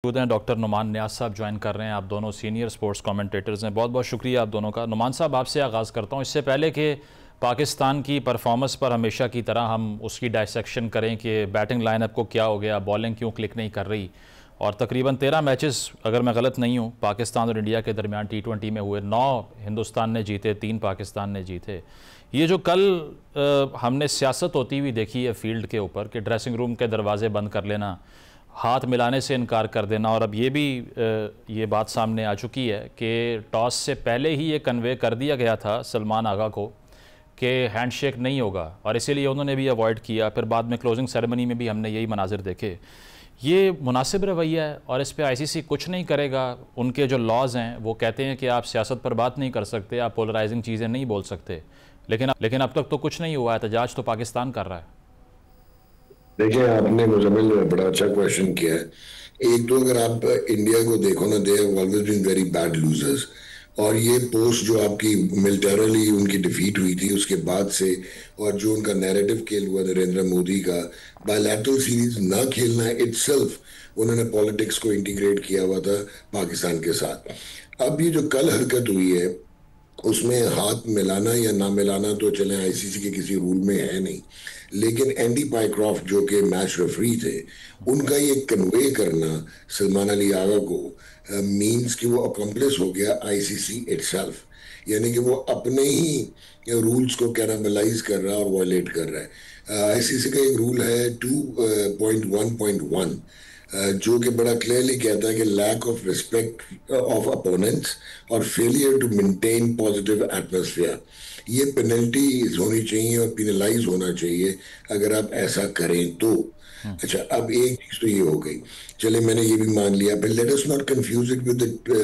Doctor Numan नियाज़ साहब join कर रहे हैं। आप दोनों सीनियर स्पोर्ट्स कमेंटेटर्स हैं। बहुत बहुत शुक्रिया आप दोनों का। नुमान साहब, आपसे आगाज़ करता हूँ। इससे पहले कि पाकिस्तान की परफॉर्मेंस पर हमेशा की तरह हम उसकी डायसेक्शन करें कि बैटिंग लाइनअप को क्या हो गया, बॉलिंग क्यों क्लिक नहीं कर रही, और तकरीबन 13 मैचेस अगर मैं गलत नहीं हूँ पाकिस्तान और इंडिया के दरमियान T20 में हुए, 9 हिंदुस्तान ने जीते, 3 पाकिस्तान ने जीते। ये जो कल हमने सियासत होती हुई देखी है फील्ड के ऊपर कि ड्रेसिंग रूम के दरवाजे बंद कर लेना, हाथ मिलाने से इनकार कर देना, और अब ये भी ये बात सामने आ चुकी है कि टॉस से पहले ही ये कन्वे कर दिया गया था सलमान आगा को कि हैंडशेक नहीं होगा, और इसीलिए उन्होंने भी अवॉइड किया। फिर बाद में क्लोजिंग सेरेमनी में भी हमने यही मनाजिर देखे। ये मुनासिब रवैया है और इस पर ICC कुछ नहीं करेगा। उनके जो लॉज हैं वो कहते हैं कि आप सियासत पर बात नहीं कर सकते, आप पोलराइजिंग चीज़ें नहीं बोल सकते, लेकिन अब तक तो कुछ नहीं हुआ। एहतजाज तो पाकिस्तान कर रहा है। देखिए, आपने मुजम्मिल बड़ा अच्छा क्वेश्चन किया है। एक तो अगर आप इंडिया को देखो ना, they have always been very bad losers. और ये पोस्ट जो आपकी मिलिटरली उनकी डिफीट हुई थी उसके बाद से, और जो उनका नैरेटिव खेल हुआ नरेंद्र मोदी का, बायलैटरल सीरीज ना खेलना इटसेल्फ, उन्होंने पॉलिटिक्स को इंटीग्रेट किया हुआ था पाकिस्तान के साथ। अब ये जो कल हरकत हुई है उसमें हाथ मिलाना या ना मिलाना तो चले ICC के किसी रूल में है नहीं, लेकिन एंडी पाइक्रॉफ्ट जो कि मैच रेफरी थे, उनका ये कन्वे करना सलमान अली आगा को मींस कि वो अकम्प्लिस हो गया ICC इटसेल्फ। यानी कि वो अपने ही रूल्स को कैनाबलाइज कर रहा है और वायलेट कर रहा है। ICC का एक रूल है 2.1.1 जो कि बड़ा क्लियरली कहता है कि lack of respect of opponents और failure to maintain positive atmosphere, ये पेनल्टीज होनी चाहिए और पिनलाइज होना चाहिए अगर आप ऐसा करें तो। अच्छा, अब एक चीज तो ये हो गई, चले मैंने ये भी मान लिया, फिर let us not confuse it with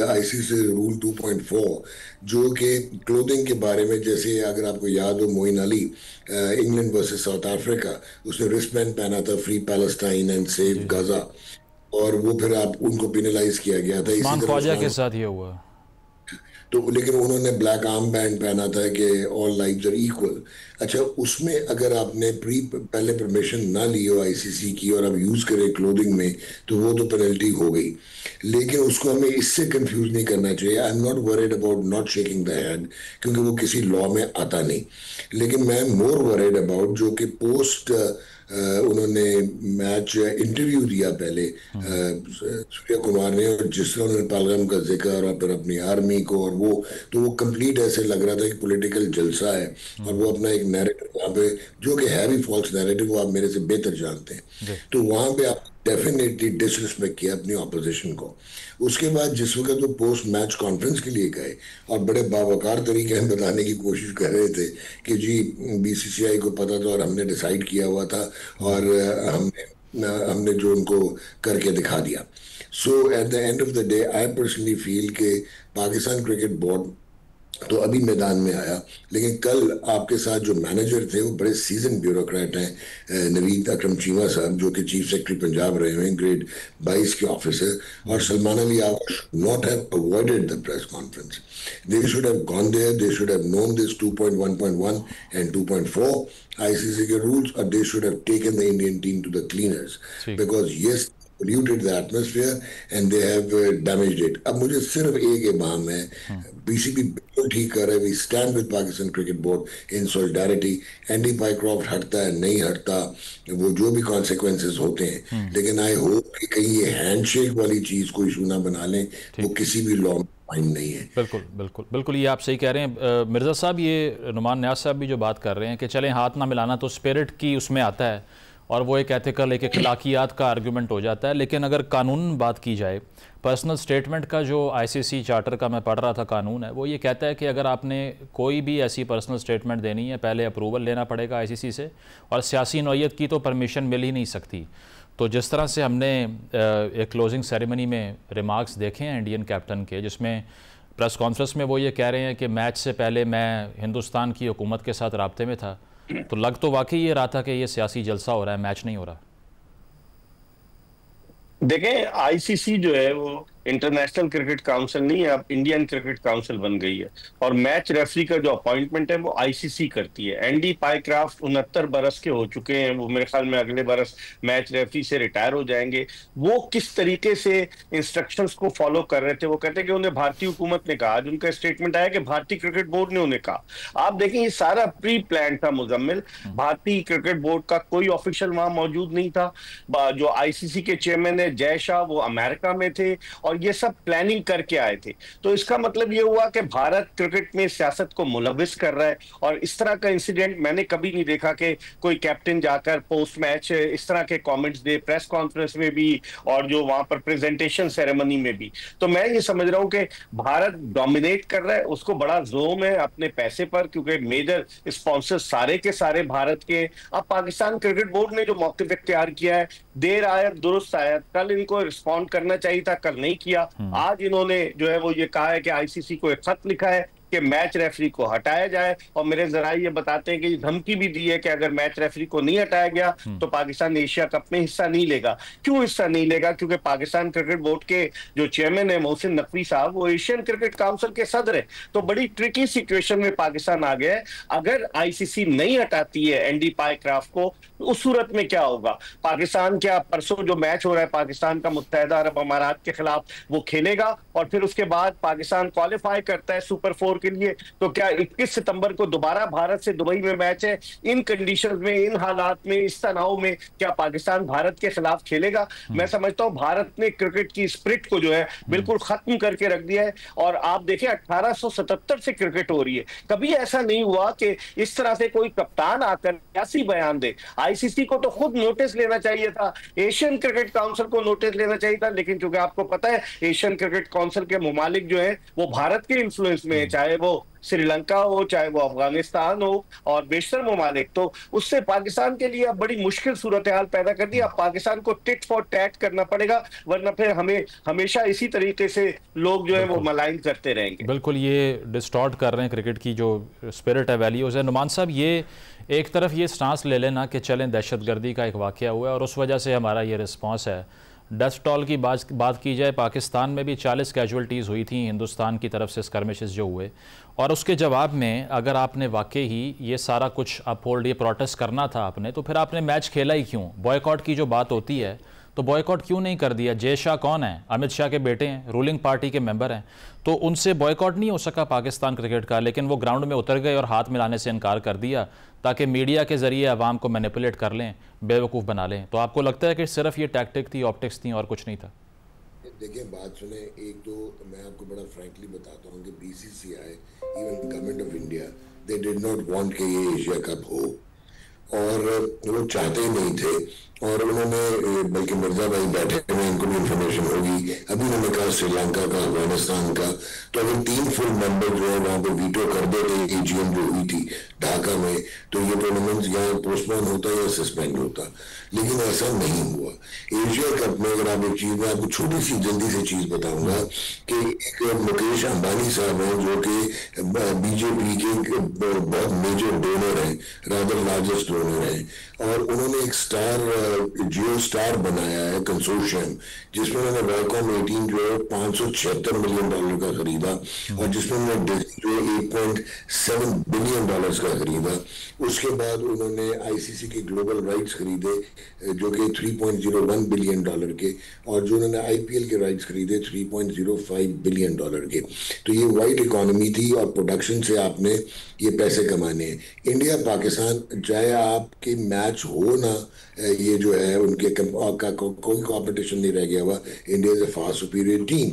ICC rule 2.4 जो कि क्लोथिंग के बारे में, जैसे अगर आपको याद हो Moeen Ali England versus South Africa, उसने रिस्टबैंड पहना था फ्री पैलेस्टाइन एंड सेव जी जी। गाजा, और वो फिर आप उनको पिनलाइज किया गया था। इसी उस्मान तरह ख्वाजा के उस्मान, साथ ये हुआ। तो लेकिन उन्होंने ब्लैक आर्म बैंड पहना था कि ऑल लाइव्स आर इक्वल। अच्छा, उसमें अगर आपने पहले परमिशन ना ली हो ICC की और आप यूज करें क्लोथिंग में, तो वो तो पेनल्टी हो गई। लेकिन उसको हमें इससे कंफ्यूज नहीं करना चाहिए। I am not worried about not shaking the hand, क्योंकि वो किसी लॉ में आता नहीं। लेकिन मैं मोर वरीड अबाउट जो कि पोस्ट उन्होंने मैच इंटरव्यू दिया पहले सूर्या कुमार ने, और जिस तरह उन्होंने पालगाम का जिक्र और फिर अपनी आर्मी को, और वो तो वो कंप्लीट ऐसे लग रहा था कि पॉलिटिकल जलसा है, और वो अपना एक नैरेटिव वहाँ पे, जो कि है भी फॉल्स नैरेटिव, वो आप मेरे से बेहतर जानते हैं। जी। तो वहां पे आप डेफिनेटली डिसरिस्पेक्ट किया अपनी ऑपोजिशन को। उसके बाद जिस वक्त वो पोस्ट मैच कॉन्फ्रेंस के लिए गए और बड़े बावकार तरीके में बताने की कोशिश कर रहे थे कि जी BCCI को पता था और हमने डिसाइड किया हुआ था, और हमने जो उनको करके दिखा दिया। So at the end of the day I personally feel कि पाकिस्तान क्रिकेट बोर्ड तो अभी मैदान में आया, लेकिन कल आपके साथ जो मैनेजर थे वो बड़े सीजन ब्यूरोक्रेट हैं, नवीद अकरम चीमा साहब, जो कि चीफ सेक्रेटरी पंजाब रहे हैं, ग्रेड 22 के ऑफिसर, और Salman Ali Agha not have avoided the press conference. They should have gone there, they should have known this 2.1.1 and 2.4 ICC के रूल्स, और they should have taken the Indian team to the cleaners, ठीक। Because yes polluted the atmosphere and they have damaged it. अब मुझे सिर्फ एक इमाम है, PCB बिल्कुल ठीक कर रहा है, we stand with Pakistan cricket board in solidarity. Andy Pycroft हटता है नहीं हटता, वो जो भी कॉन्सिक्वेंसेस होते हैं, लेकिन आई होप कि कहीं ये हैंडशेक वाली चीज को इशू ना बना लें, वो ठीक। किसी भी लॉ में फाइन नहीं है। बिल्कुल बिल्कुल बिल्कुल, ये आप सही कह रहे हैं मिर्ज़ा साहब। ये नुमान नियाज़ साहब भी जो बात कर रहे हैं कि चलें हाथ ना मिलाना तो स्पिरिट की उसमें आता है, और वो एक एथिकल, एक अखलाकियात का आर्गूमेंट हो जाता है। लेकिन अगर कानून बात की जाए, पर्सनल स्टेटमेंट का जो ICC चार्टर का मैं पढ़ रहा था कानून है, वो ये कहता है कि अगर आपने कोई भी ऐसी पर्सनल स्टेटमेंट देनी है, पहले अप्रूवल लेना पड़ेगा ICC से, और सियासी नौयत की तो परमिशन मिल ही नहीं सकती। तो जिस तरह से हमने एक क्लोजिंग सेरेमनी में रिमार्क्स देखे हैं इंडियन कैप्टन के, जिसमें प्रेस कॉन्फ्रेंस में वो ये कह रहे हैं कि मैच से पहले मैं हिंदुस्तान की हुकूमत के साथ राब्ते में था, तो लग तो वाकई ये रहा था कि ये सियासी जलसा हो रहा है, मैच नहीं हो रहा। देखें, ICC जो है वो इंटरनेशनल क्रिकेट काउंसिल नहीं है, अब इंडियन क्रिकेट काउंसिल बन गई है। और मैच रेफरी का जो अपॉइंटमेंट है वो आईसीसी करती है। एंडी पाइक्राफ्ट 69 बरस के हो चुके हैं, वो मेरे ख्याल में अगले बरस मैच रेफरी से रिटायर हो जाएंगे। वो किस तरीके से इंस्ट्रक्शंस को फॉलो कर रहे थे, वो कहते हैं कि उन्हें भारतीय हुकूमत ने कहा, आज उनका स्टेटमेंट आया कि भारतीय क्रिकेट बोर्ड ने उन्हें कहा। आप देखें ये सारा प्री प्लान था मुजम्मिल, भारतीय क्रिकेट बोर्ड का कोई ऑफिशियल वहां मौजूद नहीं था। जो आईसीसी के चेयरमैन है जय शाह वो अमेरिका में थे और ये सब प्लानिंग करके आए थे। तो इसका मतलब ये हुआ कि भारत क्रिकेट में सियासत को मुलविस कर रहा है। और इस तरह का इंसिडेंट मैंने कभी नहीं देखा कि कोई कैप्टन जाकर पोस्ट मैच इस तरह के कमेंट्स दे, प्रेस कॉन्फ्रेंस में भी और जो वहां पर प्रेजेंटेशन सेरेमनी में भी। तो मैं ये समझ रहा हूं कि भारत डोमिनेट कर रहा है, उसको बड़ा जोम है अपने पैसे पर, क्योंकि मेजर स्पॉन्सर सारे के सारे भारत के। अब पाकिस्तान क्रिकेट बोर्ड ने जो मौक़िफ़ इख्तियार किया है, देर आयत दुरुस्त आयत, कल इनको रिस्पॉन्ड करना चाहिए था, कल नहीं किया। आज इन्होंने जो है वो ये कहा है कि आईसीसी को एक खत लिखा है कि मैच रेफरी को हटाया जाए, और मेरे जराये ये बताते हैं कि धमकी भी दी है कि अगर मैच रेफरी को नहीं हटाया गया तो पाकिस्तान एशिया कप में हिस्सा नहीं लेगा। क्यों हिस्सा नहीं लेगा? क्योंकि पाकिस्तान क्रिकेट बोर्ड के जो चेयरमैन है मोहसिन नकवी साहब, वो एशियन क्रिकेट काउंसिल के सदर है। तो बड़ी ट्रिकी सिचुएशन में पाकिस्तान आ गया है। अगर आईसीसी नहीं हटाती है एंडी पाइक्राफ्ट को, उस सूरत में क्या होगा? पाकिस्तान क्या परसों जो मैच हो रहा है पाकिस्तान का मुत्तहिदा अरब अमारात के खिलाफ, वो खेलेगा और फिर उसके बाद पाकिस्तान क्वालिफाई करता है सुपर 4 के लिए, तो क्या 21 सितंबर को दोबारा भारत से दुबई में मैच है? इन कंडीशंस में, इन हालात में, इस तनाव में क्या पाकिस्तान भारत के खिलाफ खेलेगा? मैं समझता हूं भारत ने क्रिकेट की स्पिरिट को जो है बिल्कुल खत्म करके रख दिया है। और आप देखें 1877 से क्रिकेट हो रही है, कभी ऐसा नहीं हुआ कि इस तरह से कोई कप्तान आकर ऐसी बयान दे। आईसीसी को तो खुद नोटिस लेना चाहिए था, एशियन क्रिकेट काउंसिल को नोटिस लेना चाहिए था, लेकिन चूंकि आपको पता है एशियन क्रिकेट काउंसिल के मुमालिक जो है वो भारत के इन्फ्लुएंस में है, चाहे वो श्रीलंका हो, चाहे वो अफगानिस्तान हो और बेशतर मुमालिक, तो उससे पाकिस्तान के लिए अब बड़ी मुश्किल सूरत हाल पैदा कर दी। अब पाकिस्तान को टिट फॉर टैट करना पड़ेगा, वरना फिर हमें हमेशा इसी तरीके से लोग जो है वो मलाइन करते रहेंगे। बिल्कुल, ये डिस्टॉर्ट कर रहे हैं क्रिकेट की जो स्पिरिट है, वैल्यूज़ है। नुमान साहब, ये एक तरफ ये स्टांस ले लेना कि चलें दहशतगर्दी का एक वाक़या हुआ है और उस वजह से हमारा ये रिस्पॉन्स है। डेथ टॉल की बात की जाए, पाकिस्तान में भी 40 कैजुअल्टीज़ हुई थी हिंदुस्तान की तरफ से स्कर्मिशेस जो हुए, और उसके जवाब में अगर आपने वाकई ही ये सारा कुछ अपहोल्ड, ये प्रोटेस्ट करना था आपने, तो फिर आपने मैच खेला ही क्यों? बॉयकॉट की जो बात होती है तो बॉयकॉट क्यों नहीं कर दिया? जय शाह कौन है? अमित शाह के बेटे हैं, रूलिंग पार्टी के मेंबर हैं, तो उनसे बॉयकॉट नहीं हो सका पाकिस्तान क्रिकेट का, लेकिन वो ग्राउंड में उतर गए और हाथ मिलाने से इनकार कर दिया ताकि मीडिया के ज़रिए आवाम को मैनिपुलेट कर लें, बेवकूफ़ बना लें। तो आपको लगता है कि सिर्फ ये टैक्टिक थी, ऑप्टिक्स थी और कुछ नहीं था? देखिए, बात सुने, एक तो मैं आपको बड़ा फ्रैंकली बताता हूँ कि BCCI, even government of India, they did not want कि ये एशिया कप हो, और वो चाहते ही नहीं थे। और उन्होंने, बल्कि मिर्जा भाई बैठे हुए, इनको भी इंफॉर्मेशन होगी, अभी उन्होंने कहा श्रीलंका का, अफगानिस्तान का, तो अगर 3 फुल मेंबर जो है वहां पर वीटो कर देते एजीएम जो हुई थी ढाका में, तो ये टूर्नामेंट यहाँ पोस्टपोन होता या सस्पेंड होता, लेकिन ऐसा नहीं हुआ। एशिया कप में अगर आप एक चीज, मैं आपको छोटी सी जल्दी से चीज बताऊंगा कि एक मुकेश अंबानी साहब हैं जो कि बीजेपी के बहुत मेजर डोनर हैं, रादर लार्जेस्ट डोनर हैं, और उन्होंने एक जियो स्टार बनाया है कंसोर्शियम, जिसमें उन्होंने वायकॉम 18 जो है $576 मिलियन का खरीदा, और जिसमें उन्होंने डिज्नी जो है $8.7 बिलियन का खरीदा। उसके बाद उन्होंने आईसीसी के ग्लोबल राइट्स खरीदे जो कि $3.01 बिलियन के, और जो उन्होंने आईपीएल के राइट्स खरीदे $3.05 बिलियन के। तो ये वाइड इकोनॉमी थी और प्रोडक्शन से आपने ये पैसे कमाने हैं। इंडिया पाकिस्तान, चाहे आपके मैच हो ना, ये जो है उनके कोई कंपटीशन नहीं रह गया हुआ, India is a far superior team.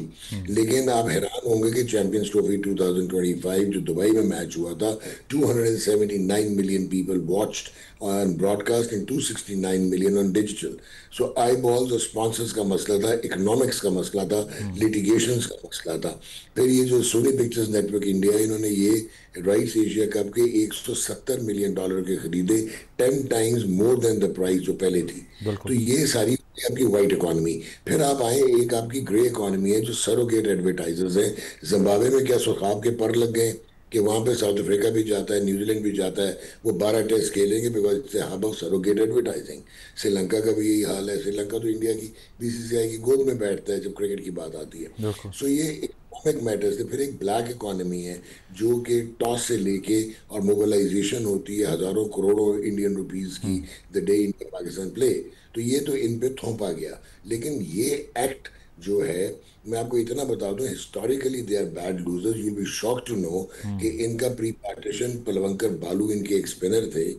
लेकिन आप हैरान होंगे कि चैंपियंस ट्रॉफी 2025 जो दुबई में मैच हुआ था, 279 million people watched on broadcast and 269 million on digital. So I balls और स्पॉन्सर्स का मसला था, इकोनॉमिक्स का मसला था, लिटिगेशंस का मसला था। फिर ये जो सोनी पिक्चर्स नेटवर्क इंडिया, इन्होंने ये राइट्स एशिया कप के $170 मिलियन के खरीदे, 10 times more than the price जो पहले थी। तो ये सारी आपकी वाइट इकोनॉमी। फिर आप आए, एक आपकी ग्रे इकोनॉमी है जो सरोगेट एडवर्टाइजर्स हैं। जिम्बाब्वे में क्या सुखाब के पर लग गए, कि वहाँ पे साउथ अफ्रीका भी जाता है, न्यूजीलैंड भी जाता है, वो 12 टेस्ट खेलेंगे because it's hub of surrogate advertising. Sri Lanka का भी यही हाल है। श्रीलंका तो इंडिया की बीसीसीआई की गोद में बैठता है जब क्रिकेट की बात आती है। बिल्कुल। सो ये इकोनॉमिक मैटर्स है। फिर एक ब्लैक इकोनॉमी है जो कि टॉस से लेके और मोबिलाइजेशन होती है हजारों करोड़ों इंडियन रुपीस की the day India Pakistan play. तो ये तो इन पे थोपा गया। लेकिन ये एक्ट जो है, मैं आपको इतना बता दूं, historically they are bad losers. You be shock to know कि इनका प्री पार्टीशन पलवंकर बालू इनके एक स्पिनर थे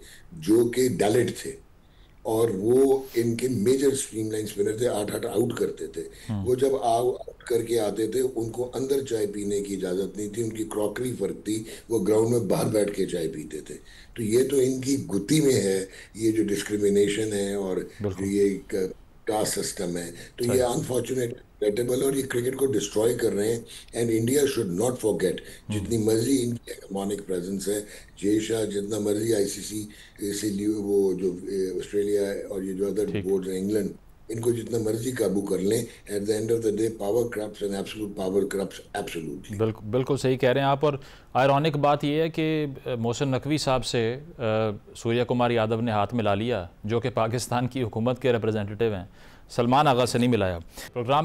जो कि डैलेट थे, और वो इनके मेजर स्ट्रीमलाइन स्पिनर थे, 8-8 आउट करते थे। वो जब आउट करके आते थे उनको अंदर चाय पीने की इजाजत नहीं थी, उनकी क्रॉकरी फर्क थी, वो ग्राउंड में बाहर बैठ के चाय पीते थे। तो ये तो इनकी गुत्ती में है, ये जो डिस्क्रिमिनेशन है और जो ये कास्ट सिस्टम है। तो ये अनफॉर्चुनेट रेटेबल, और ये क्रिकेट को डिस्ट्रॉय कर रहे हैं। And India should not forget, जितनी मर्जी इनकी इकोनॉमिक प्रेजेंस है, जय शाह जितना मर्जी आईसीसी से वो जो ऑस्ट्रेलिया और ये जो अदर बोर्ड है इंग्लैंड, इनको जितना मर्जी काबू कर लें, eight the end of the day power corrupts and absolute power corrupts absolutely. बिल्कुल बिल्कुल सही कह रहे हैं आप। और आयरॉनिक बात यह है कि मोहसिन नकवी साहब से सूर्या कुमार यादव ने हाथ मिला लिया, जो कि पाकिस्तान की हुकूमत के रिप्रेजेंटेटिव हैं। सलमान आगा से नहीं मिलाया। प्रोग्राम